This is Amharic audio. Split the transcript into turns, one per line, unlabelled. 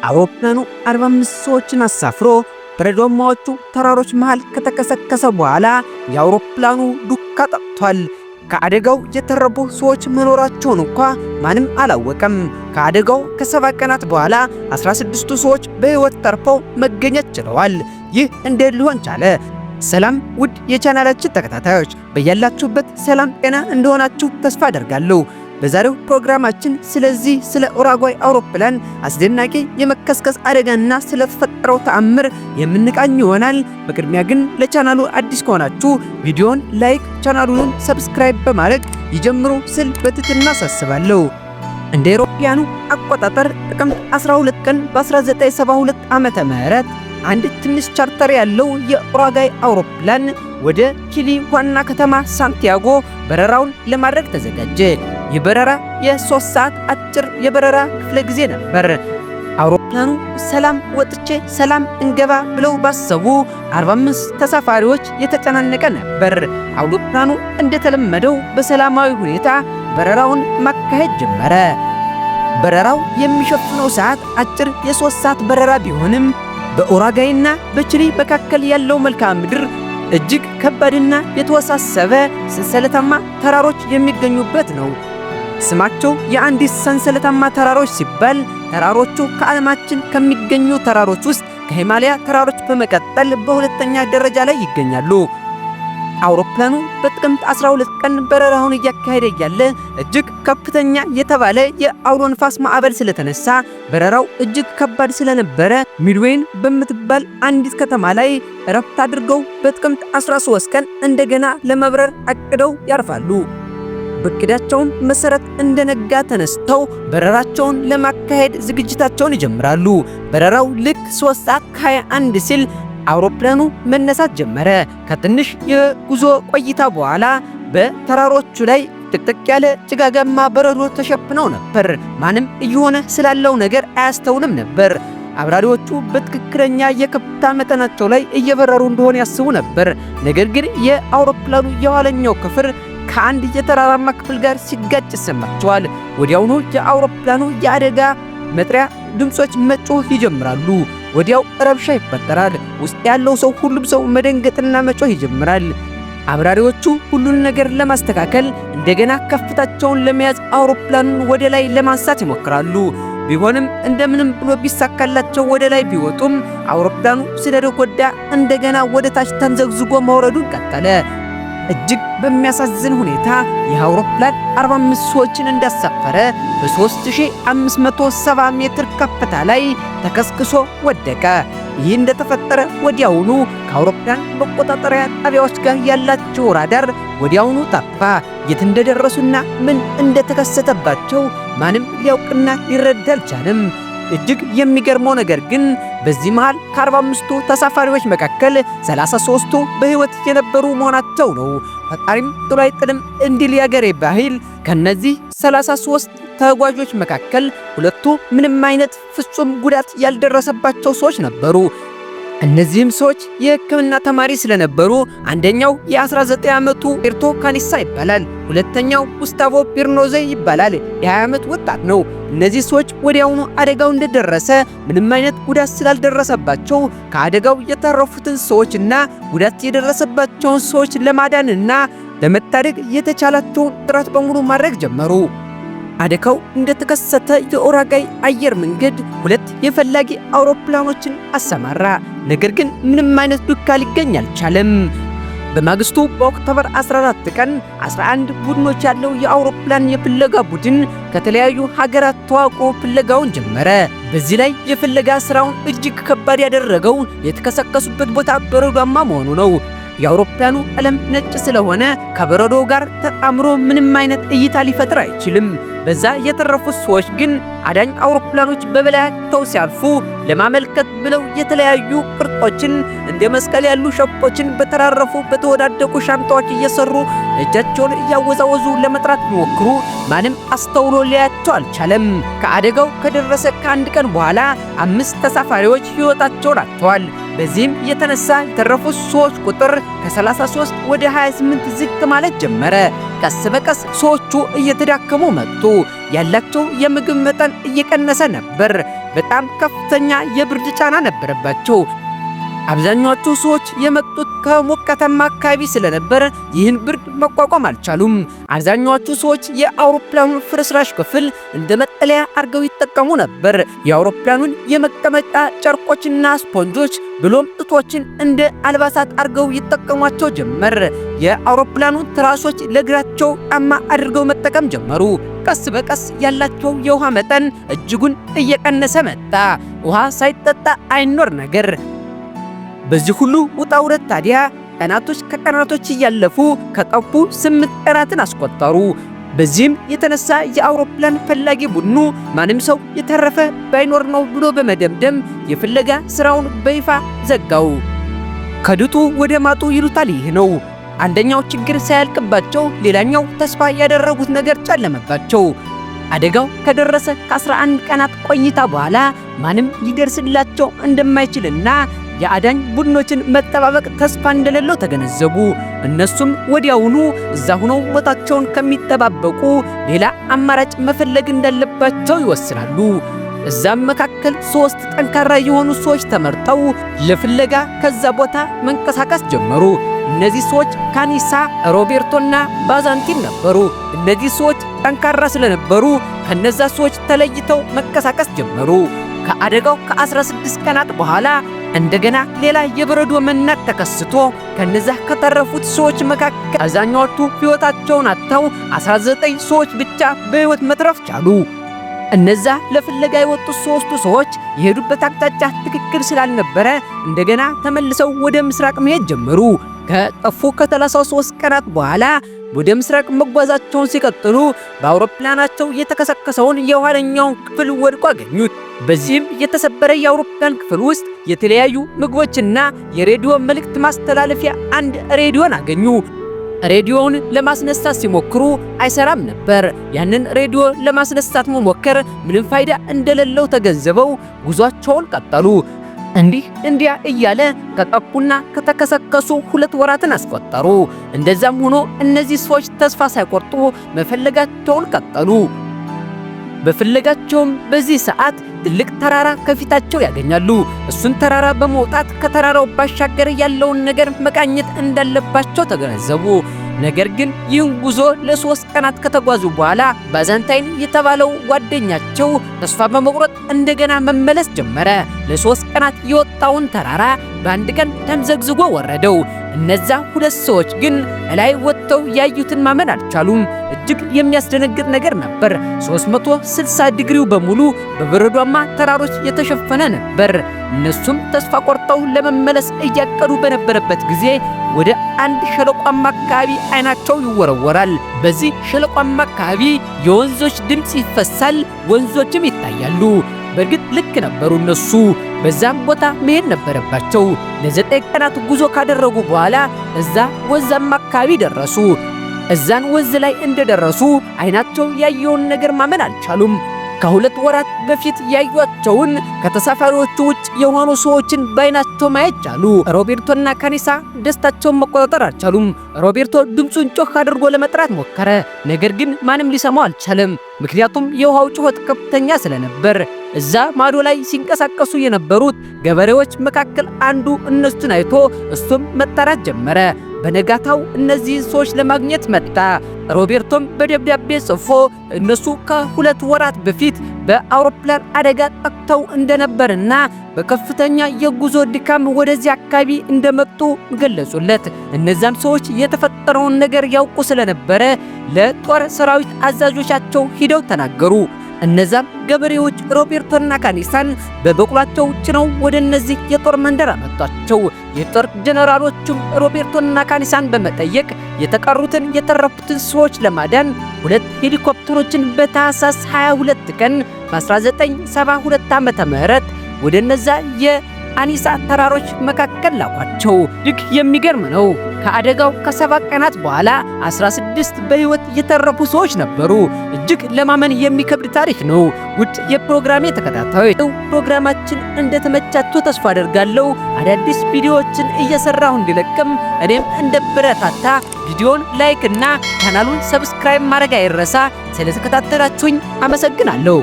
አውሮፕላኑ 45 ሰዎችን አሳፍሮ በረዷማዎቹ ተራሮች መሃል ከተከሰከሰ በኋላ የአውሮፕላኑ ዱካ ጠፍቷል። ከአደጋው የተረፉ ሰዎች መኖራቸውን እንኳ ማንም አላወቀም። ከአደጋው ከ7 ቀናት በኋላ 16ቱ ሰዎች በሕይወት ተርፈው መገኘት ችለዋል። ይህ እንዴት ሊሆን ቻለ? ሰላም ውድ የቻናላችን ተከታታዮች፣ በያላችሁበት ሰላም ጤና እንደሆናችሁ ተስፋ አደርጋለሁ። በዛሬው ፕሮግራማችን ስለ ኡራጓይ አውሮፕላን አስደናቂ የመከስከስ አደጋና ስለተፈጠረው ተአምር የምንቃኝ ይሆናል። በቅድሚያ ግን ለቻናሉ አዲስ ከሆናችሁ ቪዲዮን ላይክ፣ ቻናሉን ሰብስክራይብ በማድረግ ይጀምሩ ስል በትህትና አሳስባለሁ። እንደ አውሮፓውያኑ አቆጣጠር ጥቅምት 12 ቀን በ1972 ዓመተ ምህረት አንድ ትንሽ ቻርተር ያለው የኡራጓይ አውሮፕላን ወደ ቺሊ ዋና ከተማ ሳንቲያጎ በረራውን ለማድረግ ተዘጋጀ። ይህ በረራ የ3 ሰዓት አጭር የበረራ ክፍለ ጊዜ ነበር። አውሮፕላኑ ሰላም ወጥቼ ሰላም እንገባ ብለው ባሰቡ 45 ተሳፋሪዎች የተጨናነቀ ነበር። አውሮፕላኑ እንደተለመደው በሰላማዊ ሁኔታ በረራውን ማካሄድ ጀመረ። በረራው የሚሸፍነው ሰዓት አጭር የ3 ሰዓት በረራ ቢሆንም በኡራጓይና በቺሊ መካከል ያለው መልክዓ ምድር እጅግ ከባድና የተወሳሰበ ሰንሰለታማ ተራሮች የሚገኙበት ነው። ስማቸው የአንዲስ ሰንሰለታማ ተራሮች ሲባል ተራሮቹ ከዓለማችን ከሚገኙ ተራሮች ውስጥ ከሂማላያ ተራሮች በመቀጠል በሁለተኛ ደረጃ ላይ ይገኛሉ። አውሮፕላኑ በጥቅምት 12 ቀን በረራውን እያካሄደ ያለ እጅግ ከፍተኛ የተባለ የአውሎ ንፋስ ማዕበል ስለተነሳ በረራው እጅግ ከባድ ስለነበረ ሚድዌይን በምትባል አንዲት ከተማ ላይ እረፍት አድርገው በጥቅምት 13 ቀን እንደገና ለመብረር አቅደው ያርፋሉ። በእቅዳቸውም መሰረት እንደነጋ ተነስተው በረራቸውን ለማካሄድ ዝግጅታቸውን ይጀምራሉ። በረራው ልክ 3 ሰዓት ከ21 ሲል አውሮፕላኑ መነሳት ጀመረ። ከትንሽ የጉዞ ቆይታ በኋላ በተራሮቹ ላይ ጥቅጥቅ ያለ ጭጋጋማ በረዶ ተሸፍነው ነበር። ማንም እየሆነ ስላለው ነገር አያስተውልም ነበር። አብራሪዎቹ በትክክለኛ የከፍታ መጠናቸው ላይ እየበረሩ እንደሆነ ያስቡ ነበር። ነገር ግን የአውሮፕላኑ የኋለኛው ክፍል ከአንድ የተራራማ ክፍል ጋር ሲጋጭ ይሰማቸዋል። ወዲያውኑ የአውሮፕላኑ የአደጋ መጥሪያ ድምጾች መጮህ ይጀምራሉ። ወዲያው ረብሻ ይፈጠራል። ውስጥ ያለው ሰው ሁሉም ሰው መደንገጥና መጮህ ይጀምራል። አብራሪዎቹ ሁሉን ነገር ለማስተካከል እንደገና ከፍታቸውን ለመያዝ አውሮፕላኑን ወደ ላይ ለማንሳት ይሞክራሉ። ቢሆንም እንደምንም ብሎ ቢሳካላቸው ወደ ላይ ቢወጡም አውሮፕላኑ ስለተጎዳ እንደገና ወደ ታች ተንዘግዝጎ መውረዱን ቀጠለ። እጅግ በሚያሳዝን ሁኔታ ይህ አውሮፕላን 45 ሰዎችን እንዳሳፈረ በ3570 ሜትር ከፍታ ላይ ተከስክሶ ወደቀ። ይህ እንደተፈጠረ ወዲያውኑ ከአውሮፕላን መቆጣጠሪያ ጣቢያዎች ጋር ያላቸው ራዳር ወዲያውኑ ጠፋ። የት እንደደረሱና ምን እንደተከሰተባቸው ማንም ሊያውቅና ሊረዳ አልቻለም። እጅግ የሚገርመው ነገር ግን በዚህ መሃል ከ45ቱ ተሳፋሪዎች መካከል 33ቱ በሕይወት የነበሩ መሆናቸው ነው። ፈጣሪም ጥሎ አይጥልም እንዲል ያገሬ ባህል። ከነዚህ 33 ተጓዦች መካከል ሁለቱ ምንም አይነት ፍጹም ጉዳት ያልደረሰባቸው ሰዎች ነበሩ። እነዚህም ሰዎች የሕክምና ተማሪ ስለነበሩ አንደኛው የ19 ዓመቱ ኤርቶ ካኒሳ ይባላል። ሁለተኛው ጉስታቮ ፒርኖዜ ይባላል። የ20 ዓመት ወጣት ነው። እነዚህ ሰዎች ወዲያውኑ አደጋው እንደደረሰ ምንም አይነት ጉዳት ስላልደረሰባቸው ከአደጋው የተረፉትን ሰዎችና ጉዳት የደረሰባቸውን ሰዎች ለማዳንና ለመታደግ የተቻላቸውን ጥረት በሙሉ ማድረግ ጀመሩ። አደጋው እንደተከሰተ የኡራጓይ አየር መንገድ 2 የፈላጊ አውሮፕላኖችን አሰማራ። ነገር ግን ምንም አይነት ዱካ ሊገኝ አልቻለም። በማግስቱ በኦክቶበር 14 ቀን 11 ቡድኖች ያለው የአውሮፕላን የፍለጋ ቡድን ከተለያዩ ሀገራት ተዋቅሮ ፍለጋውን ጀመረ። በዚህ ላይ የፍለጋ ስራውን እጅግ ከባድ ያደረገው የተከሰከሱበት ቦታ በረዷማ መሆኑ ነው። የአውሮፕላኑ ቀለም ነጭ ስለሆነ ከበረዶ ጋር ተጣምሮ ምንም አይነት እይታ ሊፈጥር አይችልም። በዛ የተረፉት ሰዎች ግን አዳኝ አውሮፕላኖች በበላያቸው ሲያልፉ ለማመልከት ብለው የተለያዩ ቅርጾችን እንደ መስቀል ያሉ ሸፖችን በተራረፉ በተወዳደቁ ሻንጣዎች እየሰሩ እጃቸውን እያወዛወዙ ለመጥራት ቢሞክሩ ማንም አስተውሎ ሊያያቸው አልቻለም። ከአደጋው ከደረሰ ከአንድ ቀን በኋላ 5 ተሳፋሪዎች ሕይወታቸውን አጥተዋል። በዚህም የተነሳ የተረፉት ሰዎች ቁጥር ከ33 ወደ 28 ዝቅ ማለት ጀመረ። ቀስ በቀስ ሰዎቹ እየተዳከሙ መጡ። ያላቸው የምግብ መጠን እየቀነሰ ነበር። በጣም ከፍተኛ የብርድ ጫና ነበረባቸው። አብዛኛዎቹ ሰዎች የመጡት ከሞቃታማ አካባቢ ስለነበር ይህን ብርድ መቋቋም አልቻሉም። አብዛኛዎቹ ሰዎች የአውሮፕላኑን ፍርስራሽ ክፍል እንደ መጠለያ አድርገው ይጠቀሙ ነበር። የአውሮፕላኑን የመቀመጫ ጨርቆችና ስፖንጆች ብሎም ጥጦችን እንደ አልባሳት አድርገው ይጠቀሟቸው ጀመር። የአውሮፕላኑን ትራሶች ለእግራቸው ጫማ አድርገው መጠቀም ጀመሩ። ቀስ በቀስ ያላቸው የውሃ መጠን እጅጉን እየቀነሰ መጣ። ውሃ ሳይጠጣ አይኖር ነገር። በዚህ ሁሉ ውጣ ውረድ ታዲያ ቀናቶች ከቀናቶች እያለፉ ከጠፉ 8 ቀናትን አስቆጠሩ። በዚህም የተነሳ የአውሮፕላን ፈላጊ ቡድኑ ማንም ሰው የተረፈ ባይኖር ነው ብሎ በመደምደም የፍለጋ ስራውን በይፋ ዘጋው። ከድጡ ወደ ማጡ ይሉታል ይህ ነው። አንደኛው ችግር ሳያልቅባቸው ሌላኛው ተስፋ ያደረጉት ነገር ጨለመባቸው። አደጋው ከደረሰ ከ11 ቀናት ቆይታ በኋላ ማንም ሊደርስላቸው እንደማይችልና የአዳኝ ቡድኖችን መጠባበቅ ተስፋ እንደሌለው ተገነዘቡ። እነሱም ወዲያውኑ እዛ ሆነው ሞታቸውን ከሚጠባበቁ ሌላ አማራጭ መፈለግ እንዳለባቸው ይወስናሉ። እዛም መካከል 3 ጠንካራ የሆኑ ሰዎች ተመርጠው ለፍለጋ ከዛ ቦታ መንቀሳቀስ ጀመሩ። እነዚህ ሰዎች ካኒሳ፣ ሮቤርቶና ባዛንቲን ነበሩ። እነዚህ ሰዎች ጠንካራ ስለነበሩ ከነዛ ሰዎች ተለይተው መንቀሳቀስ ጀመሩ። ከአደጋው ከ16 ቀናት በኋላ እንደገና ሌላ የበረዶ መናድ ተከስቶ ከነዛ ከተረፉት ሰዎች መካከል አብዛኛዎቹ ሕይወታቸውን አጥተው 19 ሰዎች ብቻ በሕይወት መትረፍ ቻሉ። እነዛ ለፍለጋ የወጡት 3ቱ ሰዎች የሄዱበት አቅጣጫ ትክክል ስላልነበረ እንደገና ተመልሰው ወደ ምስራቅ መሄድ ጀመሩ። ከጠፉ ከ33 ቀናት በኋላ ወደ ምስራቅ መጓዛቸውን ሲቀጥሉ በአውሮፕላናቸው የተከሰከሰውን የኋለኛውን ክፍል ወድቆ አገኙት። በዚህም የተሰበረ የአውሮፕላን ክፍል ውስጥ የተለያዩ ምግቦችና የሬዲዮ መልእክት ማስተላለፊያ አንድ ሬዲዮን አገኙ። ሬዲዮውን ለማስነሳት ሲሞክሩ አይሰራም ነበር። ያንን ሬዲዮ ለማስነሳት መሞከር ምንም ፋይዳ እንደሌለው ተገንዝበው ጉዟቸውን ቀጠሉ። እንዲያ እያለ ከጠፉና ከተከሰከሱ 2 ወራትን አስቆጠሩ። እንደዛም ሆኖ እነዚህ ሰዎች ተስፋ ሳይቆርጡ መፈለጋቸውን ቀጠሉ። በፍለጋቸውም በዚህ ሰዓት ትልቅ ተራራ ከፊታቸው ያገኛሉ። እሱን ተራራ በመውጣት ከተራራው ባሻገር ያለውን ነገር መቃኘት እንዳለባቸው ተገነዘቡ። ነገር ግን ይህን ጉዞ ለ3 ቀናት ከተጓዙ በኋላ ባዛንታይን የተባለው ጓደኛቸው ተስፋ በመቁረጥ እንደገና መመለስ ጀመረ። ለ3 ቀናት የወጣውን ተራራ በአንድ ቀን ተምዘግዝጎ ወረደው። እነዛ 2 ሰዎች ግን ላይ ወጥተው ያዩትን ማመን አልቻሉም። እጅግ የሚያስደነግጥ ነገር ነበር። 360 ዲግሪው በሙሉ በበረዷማ ተራሮች የተሸፈነ ነበር። እነሱም ተስፋ ቆርጠው ለመመለስ እያቀዱ በነበረበት ጊዜ ወደ አንድ ሸለቋማ አካባቢ አይናቸው ይወረወራል። በዚህ ሸለቋማ አካባቢ የወንዞች ድምፅ ይፈሳል፣ ወንዞችም ይታያሉ። በእርግጥ ልክ ነበሩ እነሱ። በዛም ቦታ መሄድ ነበረባቸው። ለ9 ቀናት ጉዞ ካደረጉ በኋላ እዛ ወንዛማ አካባቢ ደረሱ። እዛን ወንዝ ላይ እንደደረሱ አይናቸው ያየውን ነገር ማመን አልቻሉም። ከ2 ወራት በፊት ያዩአቸውን ከተሳፋሪዎቹ ውጭ የሆኑ ሰዎችን በአይናቸው ማየት ቻሉ። ሮቤርቶና ካኒሳ ደስታቸውን መቆጣጠር አልቻሉም። ሮቤርቶ ድምፁን ጮህ አድርጎ ለመጥራት ሞከረ፣ ነገር ግን ማንም ሊሰማው አልቻለም። ምክንያቱም የውሃው ጩኸት ከፍተኛ ስለነበር። እዛ ማዶ ላይ ሲንቀሳቀሱ የነበሩት ገበሬዎች መካከል አንዱ እነሱን አይቶ እሱም መጣራት ጀመረ። በነጋታው እነዚህ ሰዎች ለማግኘት መጣ። ሮቤርቶም በደብዳቤ ጽፎ እነሱ ከ2 ወራት በፊት በአውሮፕላን አደጋ ጠፍተው እንደነበርና በከፍተኛ የጉዞ ድካም ወደዚህ አካባቢ እንደመጡ ገለጹለት። እነዛም ሰዎች የተፈጠረውን ነገር ያውቁ ስለነበረ ለጦር ሰራዊት አዛዦቻቸው ሂደው ተናገሩ። እነዛም ገበሬዎች ሮቤርቶና ካኒሳን በበቅሏቸው ጭነው ወደ እነዚህ የጦር መንደር አመጧቸው። የጦር ጀነራሎቹም ሮቤርቶና ካኒሳን በመጠየቅ የተቀሩትን የተረፉትን ሰዎች ለማዳን 2 ሄሊኮፕተሮችን በታህሳስ 22 ቀን በ1972 ዓመተ ምህረት ወደ እነዛ አኒሳ ተራሮች መካከል ላኳቸው። እጅግ የሚገርም ነው። ከአደጋው ከ7 ቀናት በኋላ 16 በሕይወት የተረፉ ሰዎች ነበሩ። እጅግ ለማመን የሚከብድ ታሪክ ነው። ውድ የፕሮግራሜ ተከታታዮች ፕሮግራማችን እንደተመቻችሁ ተስፋ አደርጋለሁ። አዳዲስ ቪዲዮዎችን እየሰራሁ እንዲለቅም እኔም እንደበረታታ ቪዲዮን ላይክ እና ቻናሉን ሰብስክራይብ ማድረግ አይረሳ። ስለተከታተላችሁኝ አመሰግናለሁ።